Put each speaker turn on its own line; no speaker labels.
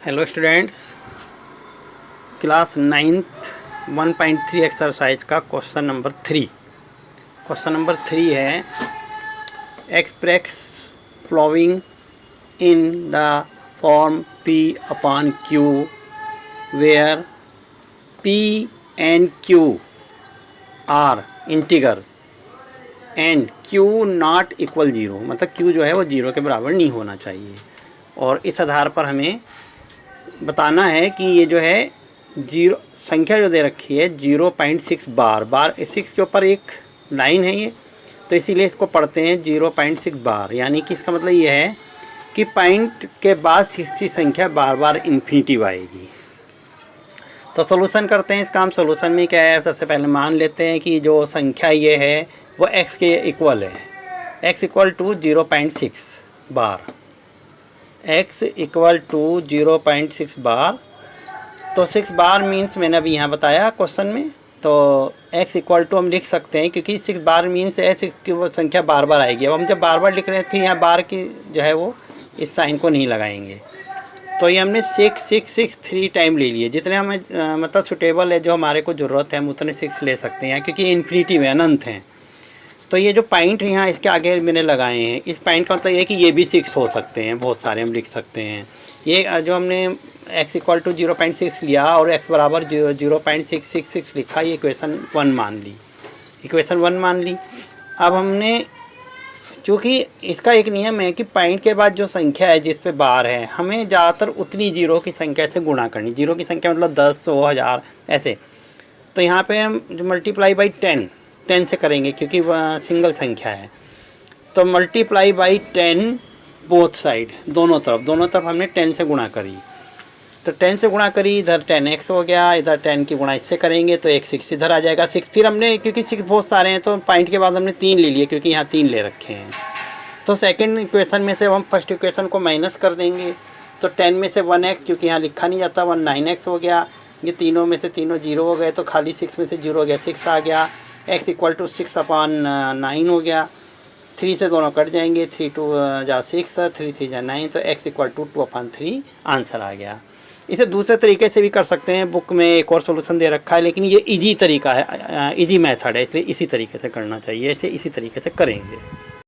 Hello students, class 9th 1.3 exercise का question number 3। Question number 3 है express flowing in the form P upon Q where P and Q are integers and Q not equal zero, मतलब Q जो है वो zero के बराबर नहीं होना चाहिए। और इस आधार पर हमें बताना है कि ये जो है जीरो संख्या जो दे रखी है 0.6 बार 6 के ऊपर एक लाइन है ये, तो इसीलिए इसको पढ़ते हैं 0.6 बार। यानी कि इसका मतलब ये है कि पॉइंट के बाद 6 की संख्या बार बार इन्फिनिटिव आएगी। तो सोल्यूशन करते हैं। इस काम सोल्यूशन में क्या है, सबसे पहले मान लेते हैं कि जो संख्या ये है वो x के इक्वल है, x equal to 0.6 bar, x equal to 0.6 bar. तो 6 बार मीन्स मैंने अभी यहाँ बताया क्वेश्चन में, तो x इक्वल टू हम लिख सकते हैं क्योंकि 6 बार मीन्स है 6 की वो संख्या बार बार आएगी। अब हम जब बार बार लिख रहे थे यहाँ बार की जो है वो इस साइन को नहीं लगाएंगे। तो ये हमने 6 टाइम ले लिए, जितने हमें मतलब सुटेबल है, जो हमारे को ज़रूरत है हम उतने 6 ले सकते हैं क्योंकि इन्फिनिटी में अनंत हैं। तो ये जो पॉइंट यहाँ इसके आगे मैंने लगाए हैं, इस पॉइंट का मतलब ये है कि ये भी 6 हो सकते हैं, बहुत सारे हम लिख सकते हैं। ये जो हमने x इक्वल टू 0.6 लिया और x बराबर 0.666 लिखा, ये इक्वेशन 1 मान ली। अब हमने, चूँकि इसका एक नियम है कि पॉइंट के बाद जो संख्या है जिस पे बार है, हमें ज़्यादातर उतनी जीरो की संख्या से गुणा करनी। जीरो की संख्या मतलब 10, 100, 1000 ऐसे। तो यहाँ पे हम जो मल्टीप्लाई बाई 10 से करेंगे क्योंकि वह सिंगल संख्या है। तो मल्टीप्लाई बाई 10 बोथ साइड, दोनों तरफ हमने 10 से गुणा करी। तो 10 से गुणा करी, इधर 10x हो गया, इधर 10 की गुणा इससे करेंगे तो एक 6 इधर आ जाएगा। 6 फिर हमने, क्योंकि 6 बहुत सारे हैं तो पॉइंट के बाद हमने 3 ले लिए क्योंकि यहाँ 3 ले रखे हैं। तो सेकंड इक्वेशन में से हम फर्स्ट इक्वेशन को माइनस कर देंगे। तो 10 में से 1x, क्योंकि यहाँ लिखा नहीं जाता, 9x हो गया। ये तीनों में से तीनों 0 हो गए, तो खाली 6 में से 0 हो गया, 6 आ गया। x इक्वल टू 6 अपॉन 9 हो गया। 3 से दोनों कट जाएंगे, 3 2 जा 6, 3 3 जा 9, तो x इक्वल टू 2/3 आंसर आ गया। इसे दूसरे तरीके से भी कर सकते हैं, बुक में एक और सॉल्यूशन दे रखा है, लेकिन ये इजी तरीका है, इजी मेथड है, इसलिए इसी तरीके से करना चाहिए। इसे इसी तरीके से करेंगे।